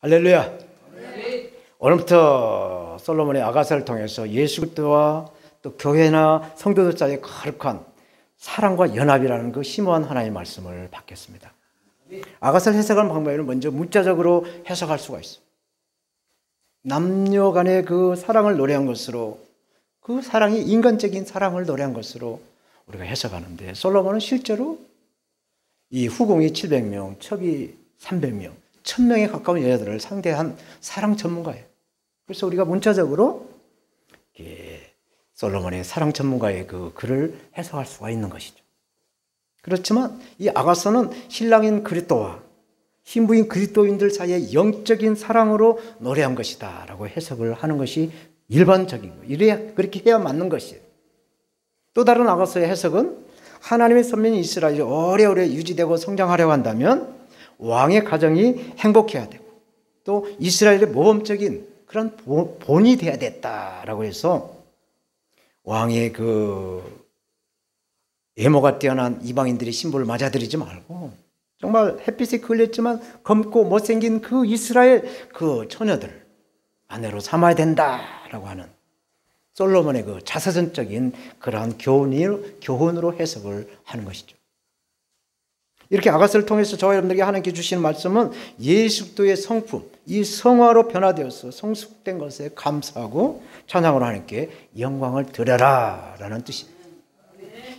할렐루야. 오늘부터 솔로몬의 아가서를 통해서 예수 그리스도와 또 교회나 성도들 사이에 거룩한 사랑과 연합이라는 그 심오한 하나님의 말씀을 받겠습니다. 아가서를 해석하는 방법에는 먼저 문자적으로 해석할 수가 있어요. 남녀 간의 그 사랑을 노래한 것으로, 그 사랑이 인간적인 사랑을 노래한 것으로 우리가 해석하는데, 솔로몬은 실제로 이 후궁이 700명, 첩이 300명, 1000명에 가까운 여자들을 상대한 사랑 전문가예요. 그래서 우리가 문자적으로 솔로몬의 사랑 전문가의 그 글을 해석할 수가 있는 것이죠. 그렇지만 이 아가서는 신랑인 그리스도와 신부인 그리스도인들 사이의 영적인 사랑으로 노래한 것이다 라고 해석을 하는 것이 일반적인 거예요. 이래야, 그렇게 해야 맞는 것이에요. 또 다른 아가서의 해석은 하나님의 선민인 이스라엘이 오래오래 유지되고 성장하려고 한다면 왕의 가정이 행복해야 되고, 또 이스라엘의 모범적인 그런 본이 돼야 됐다라고 해서 왕의 그 외모가 뛰어난 이방인들의 신부를 맞아들이지 말고 정말 햇빛에 걸렸지만 검고 못생긴 그 이스라엘 그 처녀들 아내로 삼아야 된다라고 하는 솔로몬의 그 자서전적인 그러한 교훈으로 해석을 하는 것이죠. 이렇게 아가서를 통해서 저와 여러분들에게 하나님께 주시는 말씀은 예수 그리스도의 성품, 이 성화로 변화되어서 성숙된 것에 감사하고 찬양으로 하나님께 영광을 드려라 라는 뜻입니다.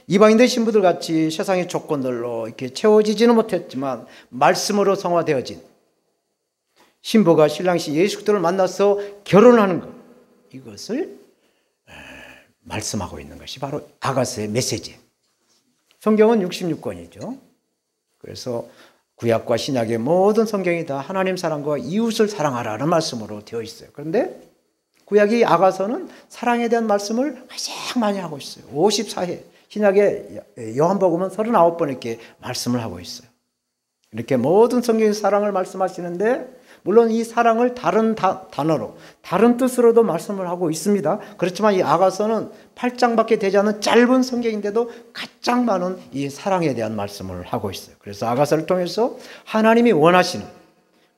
이방인들 신부들 같이 세상의 조건들로 이렇게 채워지지는 못했지만 말씀으로 성화되어진 신부가 신랑시 예수 그리스도를 만나서 결혼하는 것, 이것을 말씀하고 있는 것이 바로 아가서의 메시지예요. 성경은 66권이죠. 그래서 구약과 신약의 모든 성경이 다 하나님 사랑과 이웃을 사랑하라는 말씀으로 되어 있어요. 그런데 구약의 아가서는 사랑에 대한 말씀을 가장 많이 하고 있어요. 54회. 신약의 요한복음은 39번 이렇게 말씀을 하고 있어요. 이렇게 모든 성경의 사랑을 말씀하시는데, 물론 이 사랑을 다른 단어로, 다른 뜻으로도 말씀을 하고 있습니다. 그렇지만 이 아가서는 8장밖에 되지 않은 짧은 성경인데도 가장 많은 이 사랑에 대한 말씀을 하고 있어요. 그래서 아가서를 통해서 하나님이 원하시는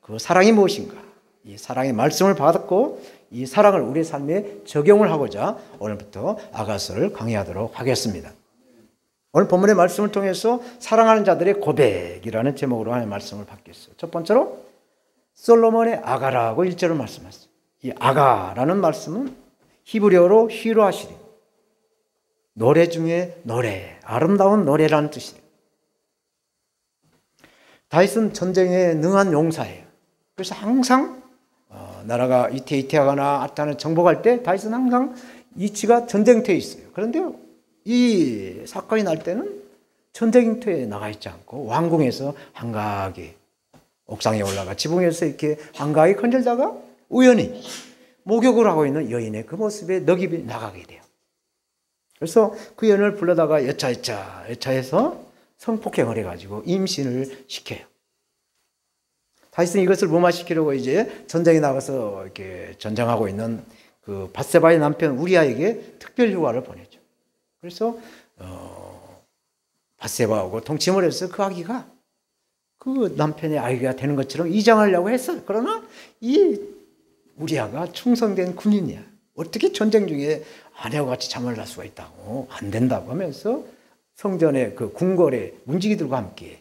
그 사랑이 무엇인가, 이 사랑의 말씀을 받았고 이 사랑을 우리의 삶에 적용을 하고자 오늘부터 아가서를 강의하도록 하겠습니다. 오늘 본문의 말씀을 통해서 사랑하는 자들의 고백이라는 제목으로 하나님의 말씀을 받겠어요. 첫 번째로 솔로몬의 아가라고 1절을 말씀하셨어요. 이 아가라는 말씀은 히브리어로 히로하시리, 노래 중에 노래, 아름다운 노래라는 뜻이에요. 다윗은 전쟁에 능한 용사예요. 그래서 항상 나라가 위태위태하거나 아타는 정복할 때 다윗은 항상 위치가 전쟁터에 있어요. 그런데 이 사건이 날 때는 전쟁터에 나가 있지 않고 왕궁에서 한가하게 옥상에 올라가 지붕에서 이렇게 한가하게 건들다가 우연히 목욕을 하고 있는 여인의 그 모습에 넋이 나가게 돼요. 그래서 그 여인을 불러다가 여차해서 성폭행을 해가지고 임신을 시켜요. 다윗은 이것을 무마시키려고 이제 전쟁에 나가서 이렇게 전쟁하고 있는 그 밧세바의 남편 우리아에게 특별 휴가를 보내죠. 그래서 밧세바하고 동침을 해서 그 아기가 그 남편의 아이가 되는 것처럼 이장하려고 했어요. 그러나 이 우리아가 충성된 군인이야. 어떻게 전쟁 중에 아내와 같이 잠을 잘 수가 있다고, 안 된다고 하면서 성전의 그 궁궐의 문지기들과 함께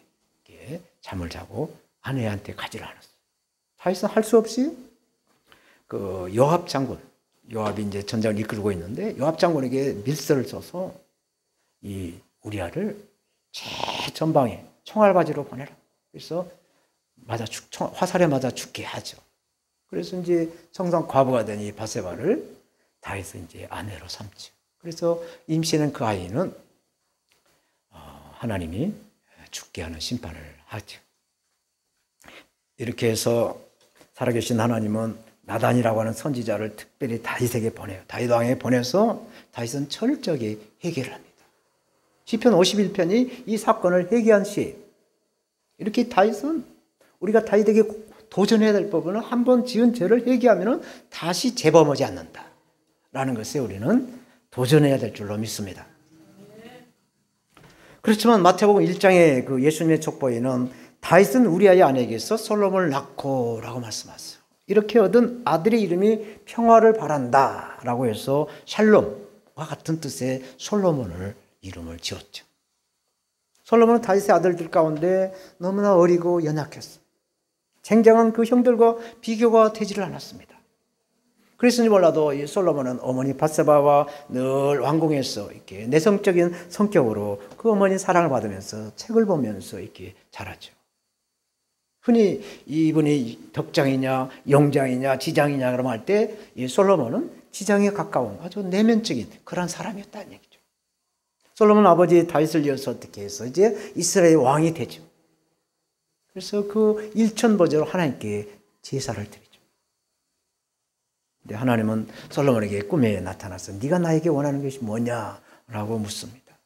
잠을 자고 아내한테 가지를 않았어요. 다윗은 할 수 없이 그 요압 장군, 요압이 이제 전쟁을 이끌고 있는데 요압 장군에게 밀서를 써서 이 우리아를 최전방에 총알바지로 보내라. 그래서 화살에 맞아 죽게 하죠. 그래서 이제 청상 과부가 된 이 밧세바를 다윗은 이제 아내로 삼죠. 그래서 임신한 그 아이는 하나님이 죽게 하는 심판을 하죠. 이렇게 해서 살아계신 하나님은 나단이라고 하는 선지자를 특별히 다윗에게 보내요. 다윗 왕에게 보내서 다윗은 철저하게 해결을 합니다. 시편 51편이 이 사건을 회개한 시예요. 이렇게 다윗은 우리가 다윗에게 도전해야 될 법은 한 번 지은 죄를 회개하면 다시 재범하지 않는다라는 것에 우리는 도전해야 될 줄로 믿습니다. 그렇지만 마태복음 1장의 그 예수님의 족보에는 다윗은 우리아의 아내에게서 솔로몬을 낳고라고 말씀하셨어요. 이렇게 얻은 아들의 이름이 평화를 바란다 라고 해서 샬롬과 같은 뜻의 솔로몬을 이름을 지었죠. 솔로몬은 다윗의 아들들 가운데 너무나 어리고 연약했어요. 쟁쟁한 그 형들과 비교가 되지를 않았습니다. 그랬는지 몰라도 이 솔로몬은 어머니 바세바와 늘 왕궁에서 이렇게 내성적인 성격으로 그 어머니 사랑을 받으면서 책을 보면서 이렇게 자랐죠. 흔히 이분이 덕장이냐 영장이냐 지장이냐 그러면 할 때 이 솔로몬은 지장에 가까운 아주 내면적인 그런 사람이었다는 얘기죠. 솔로몬 아버지 다윗을 이어서 어떻게 해서 이제 이스라엘 왕이 되죠. 그래서 그 일천보제로 하나님께 제사를 드리죠. 근데 하나님은 솔로몬에게 꿈에 나타나서 네가 나에게 원하는 것이 뭐냐라고 묻습니다.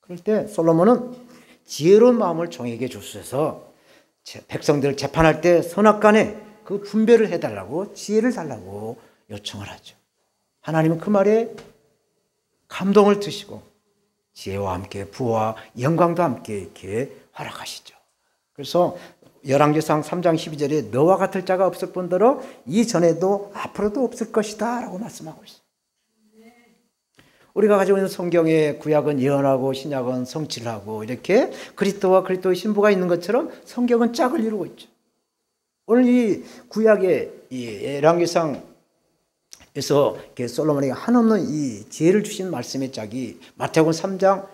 그럴 때 솔로몬은 지혜로운 마음을 종에게 주셔서 백성들을 재판할 때 선악간에 그 분별을 해달라고 지혜를 달라고 요청을 하죠. 하나님은 그 말에 감동을 드시고 지혜와 함께 부와 영광도 함께 이렇게 허락하시죠. 그래서 열왕기상 3장 12절에 너와 같을 자가 없을 뿐더러 이전에도 앞으로도 없을 것이다 라고 말씀하고 있어요. 우리가 가지고 있는 성경의 구약은 예언하고 신약은 성취를 하고 이렇게 그리스도와 그리스도의 신부가 있는 것처럼 성경은 짝을 이루고 있죠. 오늘 이 구약의 이 열왕기상에서 솔로몬에게 한없는 이 지혜를 주신 말씀의 짝이 마태복음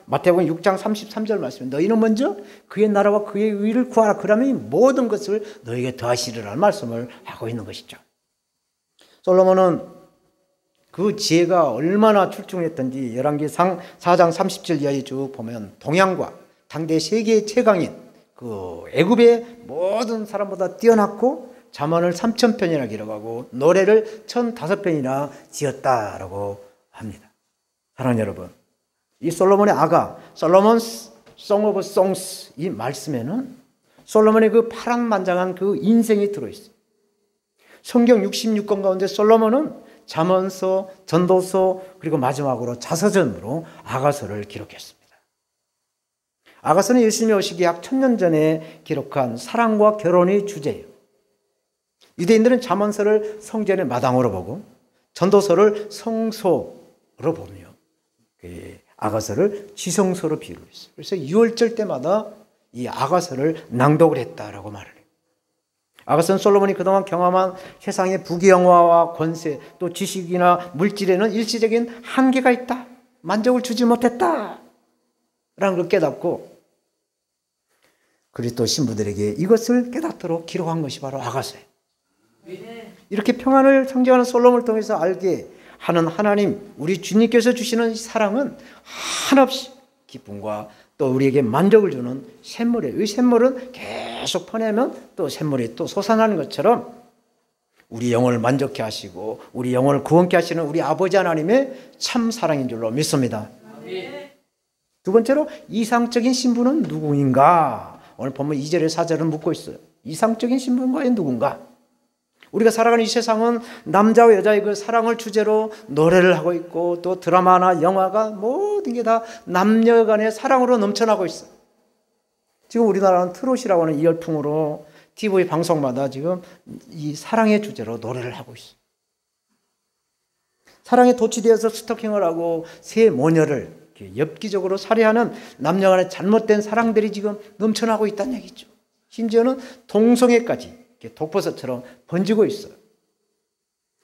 6장 33절 말씀. 너희는 먼저 그의 나라와 그의 의를 구하라. 그러면 이 모든 것을 너에게 더하시리라는 말씀을 하고 있는 것이죠. 솔로몬은 그 지혜가 얼마나 출중했던지 열왕기상 4장 30절 이하에 쭉 보면 동양과 당대 세계의 최강인 그 애굽의 모든 사람보다 뛰어났고 잠언을 3,000편이나 기록하고 노래를 1,005편이나 지었다라고 합니다. 사랑하는 여러분, 이 솔로몬의 아가 솔로몬's Song of Songs 이 말씀에는 솔로몬의 그 파란만장한 그 인생이 들어있어요. 성경 66권 가운데 솔로몬은 잠언서, 전도서 그리고 마지막으로 자서전으로 아가서를 기록했습니다. 아가서는 예수님이 오시기 약 1000년 전에 기록한 사랑과 결혼의 주제예요. 유대인들은 잠언서를 성전의 마당으로 보고 전도서를 성소로 보며 아가서를 지성소로 비유를 했어요. 그래서 6월절 때마다 이 아가서를 낭독을 했다라고 말을 해요. 아가서는 솔로몬이 그동안 경험한 세상의 부귀영화와 권세 또 지식이나 물질에는 일시적인 한계가 있다. 만족을 주지 못했다. 라는 걸 깨닫고 그리스도 신부들에게 이것을 깨닫도록 기록한 것이 바로 아가서예요. 이렇게 평안을 상징하는 솔로몬을 통해서 알게 하는 하나님, 우리 주님께서 주시는 사랑은 한없이 기쁨과 또 우리에게 만족을 주는 샘물이에요. 이 샘물은 계속 퍼내면 또 샘물이 또 솟아나는 것처럼 우리 영혼을 만족케 하시고 우리 영혼을 구원케 하시는 우리 아버지 하나님의 참 사랑인 줄로 믿습니다. 두 번째로 이상적인 신부는 누구인가? 오늘 보면 2절에 4절은 묻고 있어요. 이상적인 신부는 과연 누군가? 우리가 살아가는 이 세상은 남자와 여자의 그 사랑을 주제로 노래를 하고 있고 또 드라마나 영화가 모든 게 다 남녀 간의 사랑으로 넘쳐나고 있어요. 지금 우리나라는 트롯이라고 하는 이 열풍으로 TV 방송마다 지금 이 사랑의 주제로 노래를 하고 있어요. 사랑에 도취되어서 스토킹을 하고 새 모녀를 엽기적으로 살해하는 남녀 간의 잘못된 사랑들이 지금 넘쳐나고 있다는 얘기죠. 심지어는 동성애까지 독버섯처럼 번지고 있어요.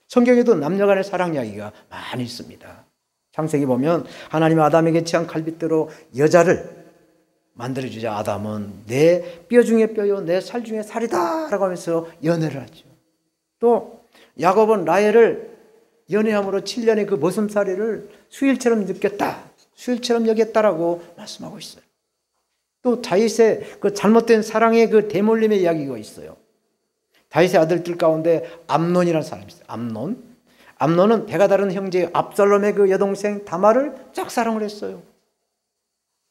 성경에도 남녀 간의 사랑 이야기가 많이 있습니다. 창세기 보면 하나님 아담에게 취한 갈빗대로 여자를 만들어주자 아담은 내 뼈 중에 뼈요 내 살 중에 살이다 라고 하면서 연애를 하죠. 또 야곱은 라헬을 연애함으로 7년의 그 머슴살이를 수일처럼 느꼈다. 수일처럼 여겼다라고 말씀하고 있어요. 또 다윗의 그 잘못된 사랑의 그 대물림의 이야기가 있어요. 다윗의 아들들 가운데 암논이라는 사람이 있어요. 암논은 배가 다른 형제 압살롬의 그 여동생 다말을 짝사랑을 했어요.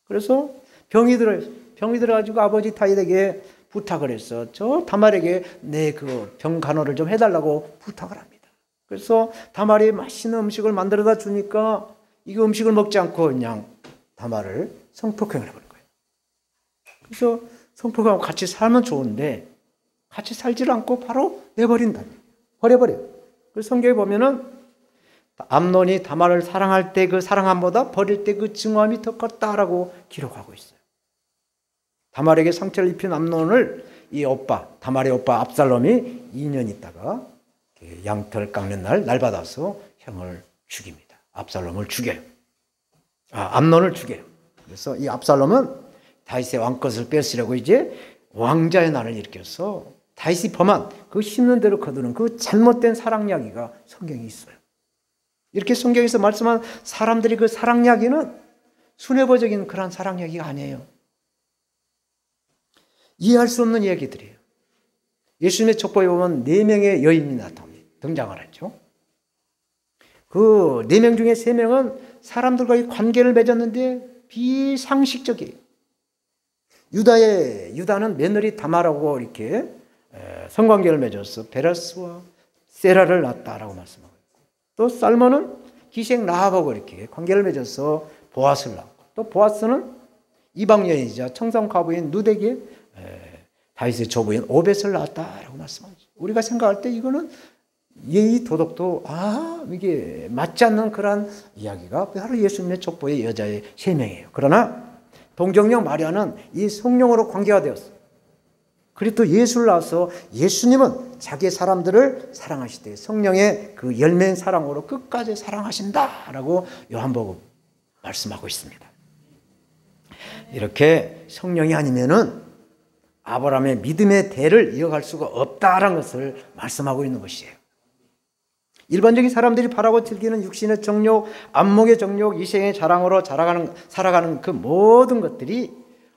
그래서 병이 들어가지고 아버지 다윗에게 부탁을 했어. 저 다말에게 내 그 병 간호를 좀 해달라고 부탁을 합니다. 그래서 다말이 맛있는 음식을 만들어다 주니까 이 음식을 먹지 않고 그냥 다말을 성폭행을 해버린 거예요. 그래서 성품하고 같이 살면 좋은데 같이 살지를 않고 바로 내버린다. 버려버려요. 그래서 성경에 보면은 암논이 다말을 사랑할 때 그 사랑함보다 버릴 때 그 증오함이 더 컸다라고 기록하고 있어요. 다말에게 상처를 입힌 암논을 이 오빠, 다말의 오빠 압살롬이 2년 있다가 양털 깎는 날 받아서 형을 죽입니다. 압살롬을 죽여요. 암논을 죽여요. 그래서 이 압살롬은 다윗의 왕것을 뺏으려고 이제 왕자의 난을 일으켜서 다윗이 범한 그 심는 대로 거두는 그 잘못된 사랑 이야기가 성경에 있어요. 이렇게 성경에서 말씀한 사람들이 그 사랑 이야기는 순애보적인 그런 사랑 이야기가 아니에요. 이해할 수 없는 이야기들이에요. 예수님의 족보에 보면 4명의 여인이 등장을 하죠. 그 4명 중에 3명은 사람들과의 관계를 맺었는데 비상식적이에요. 유다는 며느리 다말하고 이렇게 성관계를 맺어서 베라스와 세라를 낳았다라고 말씀하고 있고, 또 살몬은 기생 라합하고 이렇게 관계를 맺어서 보아스를 낳았고, 또 보아스는 이방 여인이자 청상 과부인 누덱의 다윗의 조부인 오벳을 낳았다라고 말씀하죠. 우리가 생각할 때 이거는 예의 도덕도 이게 맞지 않는 그런 이야기가 바로 예수님의 족보의 여자의 3명이에요. 그러나 동정녀 마리아는 이 성령으로 관계가 되었어요. 그리고 또 예수를 낳아서 예수님은 자기의 사람들을 사랑하시되 성령의 그 열매인 사랑으로 끝까지 사랑하신다라고 요한복음 말씀하고 있습니다. 이렇게 성령이 아니면은 아브라함의 믿음의 대를 이어갈 수가 없다라는 것을 말씀하고 있는 것이에요. 일반적인 사람들이 바라고 즐기는 육신의 정욕, 안목의 정욕, 이생의 자랑으로 살아가는 그 모든 것들이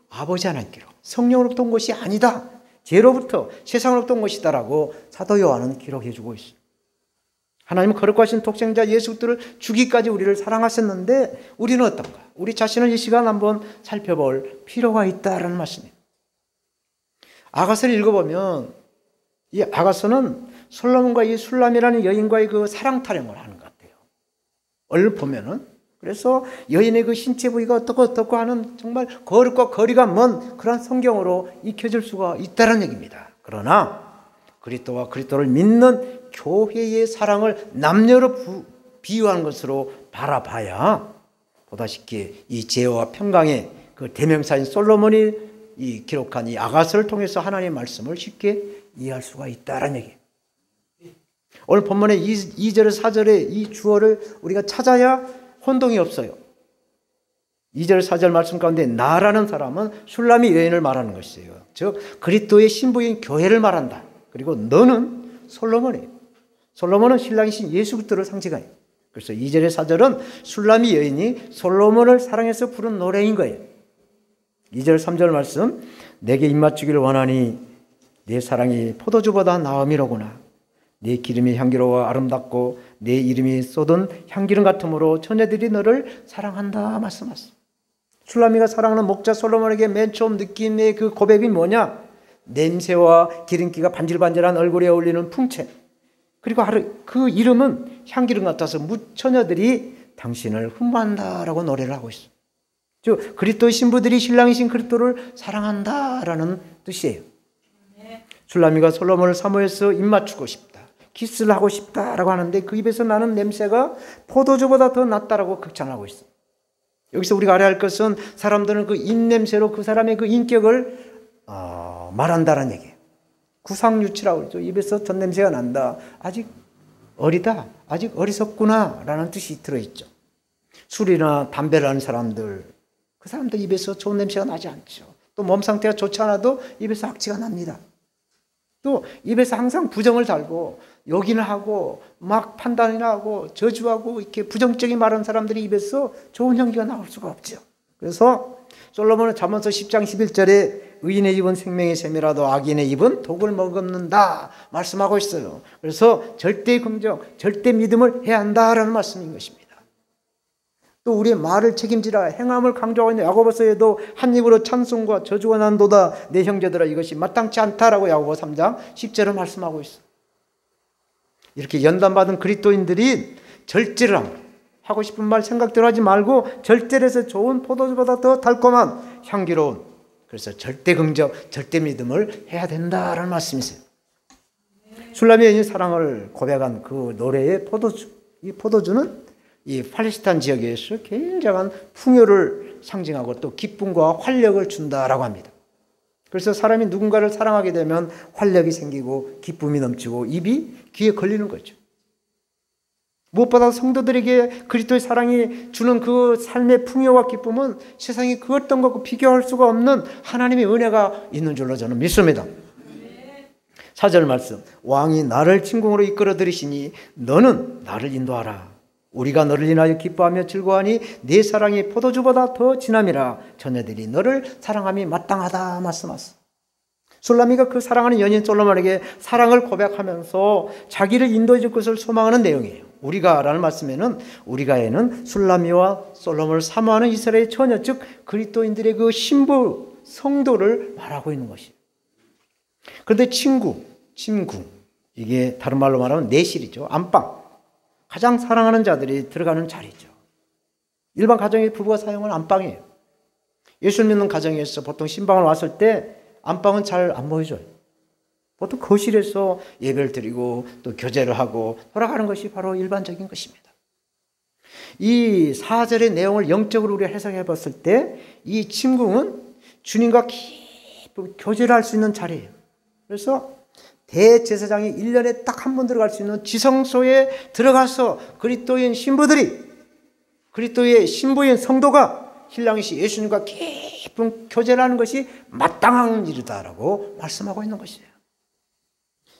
아버지 하나님께로 성령으로부터 온 것이 아니다. 죄로부터 세상으로부터 온 것이다라고 사도 요한은 기록해 주고 있어요. 하나님은 거룩하신 독생자 예수 그리스도를 주기까지 우리를 사랑하셨는데 우리는 어떤가? 우리 자신을 이 시간 한번 살펴볼 필요가 있다라는 말씀이에요. 아가서를 읽어보면 이 아가서는 솔로몬과 이 술람이라는 여인과의 그 사랑 타령을 하는 것 같아요. 얼른 보면은. 그래서 여인의 그 신체 부위가 어떻고 하는 정말 거룩과 거리가 먼 그런 성경으로 익혀질 수가 있다는 얘기입니다. 그러나 그리스도와 그리스도를 믿는 교회의 사랑을 남녀로 비유하는 것으로 바라봐야 보다시피 이 제어와 평강의 그 대명사인 솔로몬이 이 기록한 이 아가서를 통해서 하나님의 말씀을 쉽게 이해할 수가 있다는 얘기예요. 오늘 본문의 2절 4절의 이 주어를 우리가 찾아야 혼동이 없어요. 2절 4절 말씀 가운데 나라는 사람은 술람이 여인을 말하는 것이에요. 즉 그리스도의 신부인 교회를 말한다. 그리고 너는 솔로몬이에요. 솔로몬은 신랑이신 예수 그리스도를 상징해요. 그래서 2절의 4절은 술람이 여인이 솔로몬을 사랑해서 부른 노래인 거예요. 2절 3절 말씀, 내게 입맞추기를 원하니 내 사랑이 포도주보다 나음이로구나. 내 기름이 향기로워 아름답고 내 이름이 쏟은 향기름 같으므로 처녀들이 너를 사랑한다 말씀하셨어요. 술라미가 사랑하는 목자 솔로몬에게 맨 처음 느낌의 그 고백이 뭐냐? 냄새와 기름기가 반질반질한 얼굴에 어울리는 풍채. 그리고 그 이름은 향기름 같아서 무처녀들이 당신을 흠모한다라고 노래를 하고 있어요. 즉 그리스도의 신부들이 신랑이신 그리스도를 사랑한다라는 뜻이에요. 술라미가 솔로몬을 사모해서 입맞추고 싶다, 키스를 하고 싶다라고 하는데 그 입에서 나는 냄새가 포도주보다 더 낫다라고 극찬하고 있어요. 여기서 우리가 알아야 할 것은 사람들은 그 입냄새로 그 사람의 그 인격을 말한다는 얘기예요. 구상유치라고 그러죠. 입에서 전 냄새가 난다. 아직 어리다. 아직 어리석구나 라는 뜻이 들어있죠. 술이나 담배를 하는 사람들, 그 사람들 입에서 좋은 냄새가 나지 않죠. 또 몸 상태가 좋지 않아도 입에서 악취가 납니다. 또 입에서 항상 부정을 달고 욕인을 하고 막 판단이나 하고 저주하고 이렇게 부정적인 말하는 사람들이 입에서 좋은 향기가 나올 수가 없죠. 그래서 솔로몬은 잠언서 10장 11절에 의인의 입은 생명의 샘이라도 악인의 입은 독을 머금는다 말씀하고 있어요. 그래서 절대 긍정, 절대 믿음을 해야 한다라는 말씀인 것입니다. 또 우리의 말을 책임지라 행함을 강조하고 있는 야고보서에도 한 입으로 찬송과 저주가 난도다 내 형제들아 이것이 마땅치 않다라고 야고보 3장 10절을 말씀하고 있어요. 이렇게 연단받은 그리스도인들이 절제를 하고 싶은 말 생각대로 하지 말고 절제를 해서 좋은 포도주보다 더 달콤한 향기로운 그래서 절대 긍정, 절대 믿음을 해야 된다라는 말씀이세요. 술람의 여인의 사랑을 고백한 그 노래의 포도주, 이 포도주는 이 팔레스타인 지역에서 굉장한 풍요를 상징하고 또 기쁨과 활력을 준다라고 합니다. 그래서 사람이 누군가를 사랑하게 되면 활력이 생기고 기쁨이 넘치고 입이 귀에 걸리는 거죠. 무엇보다 성도들에게 그리스도의 사랑이 주는 그 삶의 풍요와 기쁨은 세상이 그 어떤 것과 비교할 수가 없는 하나님의 은혜가 있는 줄로 저는 믿습니다. 4절 말씀, 왕이 나를 침공으로 이끌어 들이시니 너는 나를 인도하라. 우리가 너를 인하여 기뻐하며 즐거워하니 네 사랑이 포도주보다 더 진함이라. 처녀들이 너를 사랑함이 마땅하다 말씀하셨습니다. 술람이가 그 사랑하는 연인 솔로몬에게 사랑을 고백하면서 자기를 인도해 줄 것을 소망하는 내용이에요. 우리가라는 말씀에는 우리가에는 술람이와 솔로몬을 사모하는 이스라엘 처녀, 즉 그리스도인들의 그 신부 성도를 말하고 있는 것이에요. 그런데 침구, 이게 다른 말로 말하면 내실이죠. 안방, 가장 사랑하는 자들이 들어가는 자리죠. 일반 가정의 부부가 사용하는 안방이에요. 예수를 믿는 가정에서 보통 신방을 왔을 때 안방은 잘 안 보여줘요. 보통 거실에서 예배를 드리고 또 교제를 하고 돌아가는 것이 바로 일반적인 것입니다. 이 4절의 내용을 영적으로 우리가 해석해 봤을 때 이 침궁은 주님과 깊은 교제를 할 수 있는 자리예요. 그래서 대제사장이 1년에 딱 한 번 들어갈 수 있는 지성소에 들어가서 그리스도인 신부들이, 그리스도의 신부인 성도가 신랑이시 예수님과 깊은 교제를 하는 것이 마땅한 일이다라고 말씀하고 있는 것이에요.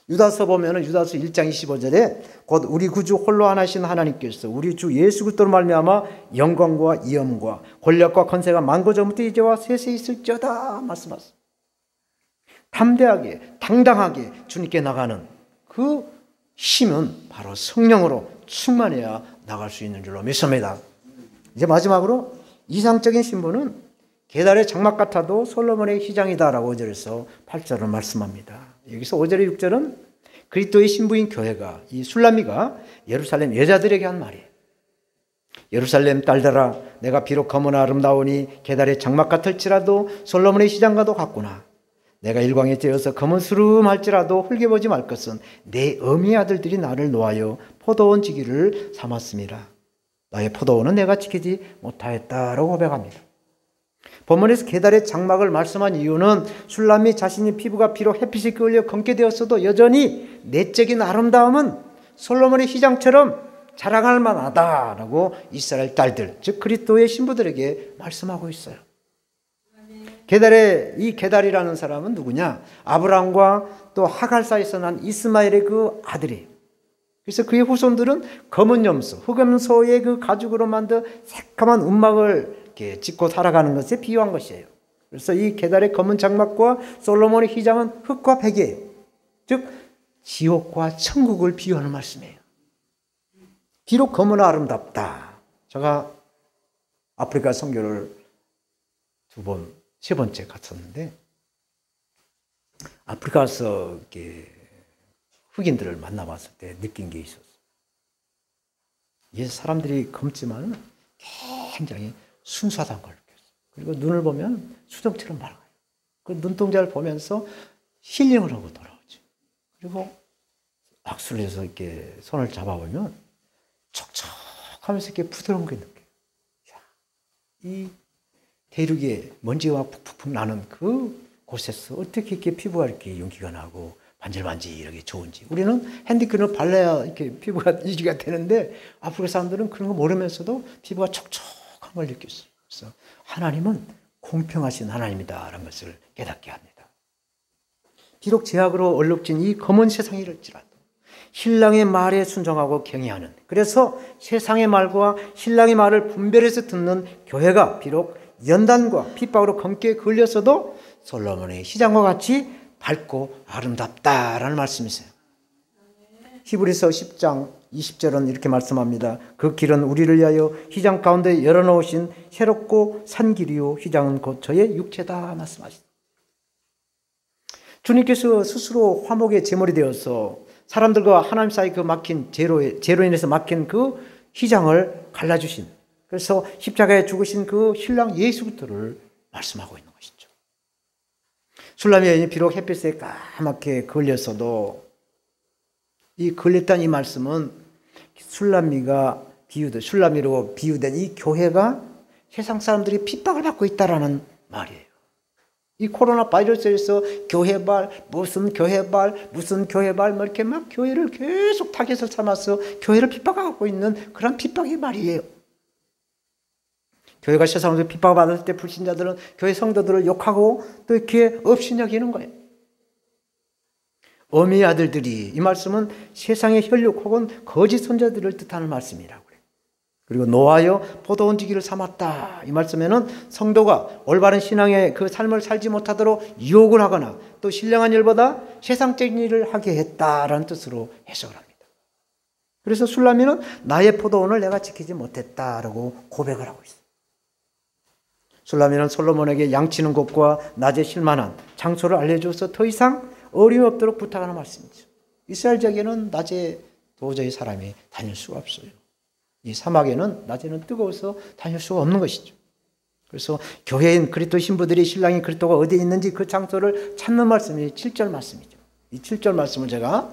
유다서 보면은 유다서 1장 25절에 곧 우리 구주 홀로 하나신 하나님께서 우리 주 예수 그리스도로 말미암아 영광과 위엄과 권력과 권세가 만고 전부터 이제와 세세 있을지어다 말씀하셨습니다. 담대하게 당당하게 주님께 나가는 그 힘은 바로 성령으로 충만해야 나갈 수 있는 줄로 믿습니다. 이제 마지막으로 이상적인 신부는 계달의 장막 같아도 솔로몬의 휘장이다라고 5절에서 8절을 말씀합니다. 여기서 5절에 6절은 그리스도의 신부인 교회가, 이 술람미가 예루살렘 여자들에게 한 말이에요. 예루살렘 딸들아, 내가 비록 검으나 아름다우니 계달의 장막 같을지라도 솔로몬의 휘장과도 같구나. 내가 일광에 쬐어서 검은 수름할지라도 흘겨보지 말 것은 내 어미 아들들이 나를 놓아여 포도원 지기를 삼았음이라. 나의 포도원은 내가 지키지 못하였다라고 고백합니다. 본문에서 계달의 장막을 말씀한 이유는 술람미 자신의 피부가 비록 햇빛이 끌려 검게 되었어도 여전히 내적인 아름다움은 솔로몬의 휘장처럼 자랑할 만하다라고 이스라엘 딸들, 즉 그리스도의 신부들에게 말씀하고 있어요. 이 게달이라는 사람은 누구냐? 아브라함과 또 하갈 사이에서 난 이스마엘의 그 아들이에요. 그래서 그의 후손들은 검은 염소, 흑염소의 그 가죽으로 만든 새까만 움막을 이렇게 짓고 살아가는 것에 비유한 것이에요. 그래서 이 게달의 검은 장막과 솔로몬의 휘장은 흙과 백이에요. 즉 지옥과 천국을 비유하는 말씀이에요. 비록 검은 아름답다. 제가 아프리카 선교를 2번, 3번째 갔었는데 아프리카에서 이렇게 흑인들을 만나봤을 때 느낀 게 있었어요. 이 사람들이 검지만 굉장히 순수하다는 걸 느꼈어요. 그리고 눈을 보면 수정처럼 맑아요. 그 눈동자를 보면서 힐링을 하고 돌아오죠. 그리고 악수를 해서 이렇게 손을 잡아보면 촉촉하면서 이렇게 부드러운 게 느껴요. 이 대륙에 먼지가 푹푹 나는 그 곳에서 어떻게 이렇게 피부가 이렇게 윤기가 나고 반질반질하게 좋은지. 우리는 핸드크림을 발라야 이렇게 피부가 유지가 되는데 아프리카 사람들은 그런 거 모르면서도 피부가 촉촉한 걸 느꼈어요. 그래서 하나님은 공평하신 하나님이다라는 것을 깨닫게 합니다. 비록 제약으로 얼룩진 이 검은 세상이랄지라도 신랑의 말에 순종하고 경외하는, 그래서 세상의 말과 신랑의 말을 분별해서 듣는 교회가 비록 연단과 핍박으로 검게 걸렸어도 솔로몬의 휘장과 같이 밝고 아름답다라는 말씀이세요. 히브리서 10장 20절은 이렇게 말씀합니다. 그 길은 우리를 위하여 휘장 가운데 열어놓으신 새롭고 산 길이요 휘장은 곧 저의 육체다 말씀하시다. 주님께서 스스로 화목의 제물이 되어서 사람들과 하나님 사이 그 막힌 죄로 인해서 막힌 그 휘장을 갈라주신, 그래서 십자가에 죽으신 그 신랑 예수 그리스도를 말씀하고 있는 것이죠. 술람의 여인이 비록 햇빛에 까맣게 걸렸어도 이 걸렸다는 이 말씀은 술람이로 비유된 이 교회가 세상 사람들이 핍박을 받고 있다라는 말이에요. 이 코로나 바이러스에서 교회발, 무슨 교회발 뭐 이렇게 막 교회를 계속 타겟을 삼아서 교회를 핍박하고 있는 그런 핍박의 말이에요. 교회가 세상에서 핍박을 받을 때 불신자들은 교회 성도들을 욕하고 또 이렇게 없이 여기는 거예요. 어미의 아들들이, 이 말씀은 세상의 혈육 혹은 거짓 선자들을 뜻하는 말씀이라고 그래요. 그리고 노하여 포도원 지기를 삼았다. 이 말씀에는 성도가 올바른 신앙의 그 삶을 살지 못하도록 유혹을 하거나 또 신령한 일보다 세상적인 일을 하게 했다라는 뜻으로 해석을 합니다. 그래서 술람이는 나의 포도원을 내가 지키지 못했다라고 고백을 하고 있어요. 술람이는 솔로몬에게 양치는 곳과 낮에 쉴만한 장소를 알려줘서 더 이상 어림없도록 부탁하는 말씀이죠. 이스라엘 지역에는 낮에 도저히 사람이 다닐 수가 없어요. 이 사막에는 낮에는 뜨거워서 다닐 수가 없는 것이죠. 그래서 교회인 그리스도 신부들이 신랑인 그리스도가 어디에 있는지 그 장소를 찾는 말씀이 7절 말씀이죠. 이 7절 말씀을 제가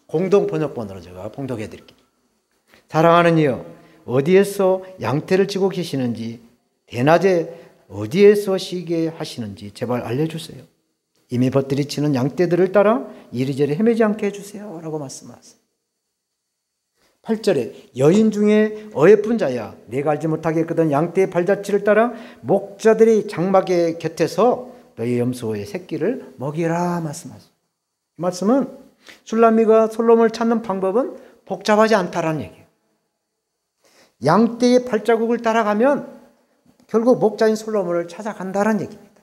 공동 번역본으로 제가 봉독해 드릴게요. 사랑하는 이여, 어디에서 양떼를 치고 계시는지, 대낮에 어디에서 쉬게 하시는지 제발 알려주세요. 이미 벗들이 치는 양떼들을 따라 이리저리 헤매지 않게 해주세요 라고 말씀하세요. 8절에 여인 중에 어예쁜 자야, 내가 알지 못하겠거든 양떼의 발자취를 따라 목자들이 장막의 곁에서 너희 염소의 새끼를 먹이라 말씀하세요. 이 말씀은 술람미가 솔로몬을 찾는 방법은 복잡하지 않다라는 얘기예요. 양떼의 발자국을 따라가면 결국 목자인 솔로몬을 찾아간다는 얘기입니다.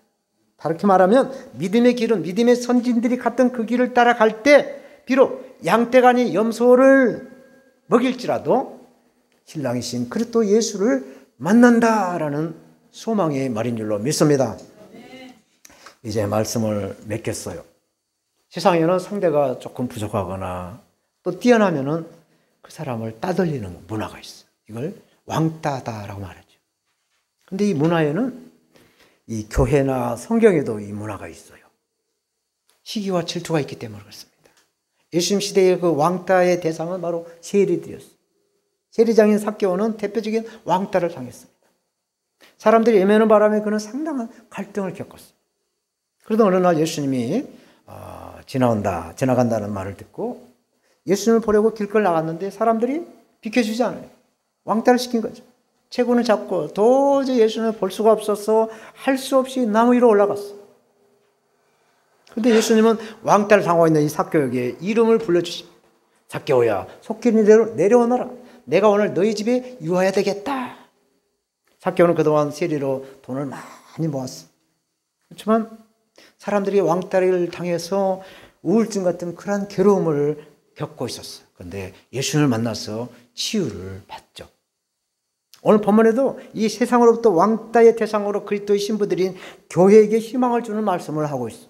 다르게 말하면 믿음의 길은 믿음의 선진들이 갔던 그 길을 따라갈 때 비록 양떼가 아닌 염소를 먹일지라도 신랑이신 그리스도 예수를 만난다라는 소망의 말인 줄로 믿습니다. 이제 말씀을 맺겠어요. 세상에는 상대가 조금 부족하거나 또 뛰어나면은 그 사람을 따돌리는 문화가 있어요. 이걸 왕따다라고 말하죠. 근데 이 문화에는 이 교회나 성경에도 이 문화가 있어요. 시기와 질투가 있기 때문에 그렇습니다. 예수님 시대의 그 왕따의 대상은 바로 세리들이었어요. 세리장인 삭개오는 대표적인 왕따를 당했습니다. 사람들이 애매는 바람에 그는 상당한 갈등을 겪었어요. 그러던 어느 날 예수님이 지나간다는 말을 듣고 예수님을 보려고 길걸 나갔는데 사람들이 비켜주지 않아요. 왕따를 시킨 거죠. 체구는 잡고 도저히 예수님을 볼 수가 없어서 할 수 없이 나무 위로 올라갔어. 그런데 예수님은 왕따를 당하고 있는 이 삭개오에게 이름을 불러주십니다. 삭개오야, 속히 내려오너라. 내가 오늘 너희 집에 유하야 되겠다. 삭개오는 그동안 세리로 돈을 많이 모았어. 그렇지만 사람들이 왕따를 당해서 우울증 같은 그런 괴로움을 겪고 있었어요. 그런데 예수님을 만나서 치유를 받죠. 오늘 본문에도 이 세상으로부터 왕따의 대상으로 그리스도의 신부들인 교회에게 희망을 주는 말씀을 하고 있어요.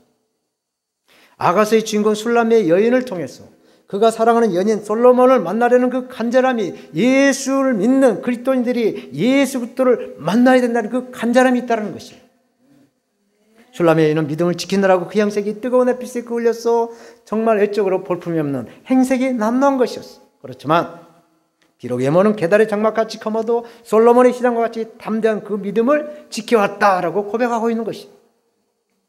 아가서의 주인공 술람의 여인을 통해서 그가 사랑하는 연인 솔로몬을 만나려는 그 간절함이, 예수를 믿는 그리스도인들이 예수 그리스도를 만나야 된다는 그 간절함이 있다는 것이에요. 술람의 여인은 믿음을 지키느라고 그 양색이 뜨거운 햇빛에 그을려서 정말 외적으로 볼품이 없는 행색이 남루한 것이었어. 그렇지만 비록 외모는 계달의 장막같이 커머도 솔로몬의 시장과 같이 담대한 그 믿음을 지켜왔다라고 고백하고 있는 것이,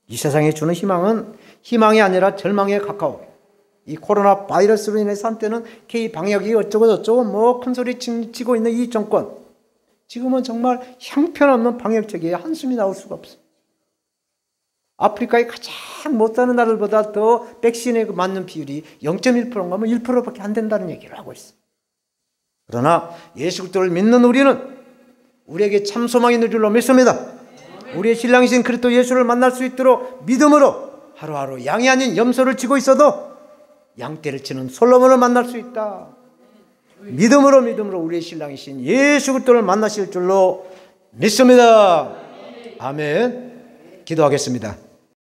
이 세상에 주는 희망은 희망이 아니라 절망에 가까워. 이 코로나 바이러스로 인해서 한때는 K 방역이 어쩌고 저쩌고 뭐 큰소리 치고 있는 이 정권, 지금은 정말 형편없는 방역책에 한숨이 나올 수가 없어. 아프리카의 가장 못 사는 나라들보다 더 백신에 맞는 비율이 0.1%인가 뭐 1%밖에 안 된다는 얘기를 하고 있어. 그러나 예수 그리스도를 믿는 우리는 우리에게 참 소망이 있는 줄로 믿습니다. 우리의 신랑이신 그리스도 예수를 만날 수 있도록 믿음으로 하루하루 양이 아닌 염소를 치고 있어도 양떼를 치는 솔로몬을 만날 수 있다. 믿음으로 우리의 신랑이신 예수 그리스도를 만나실 줄로 믿습니다. 아멘. 기도하겠습니다.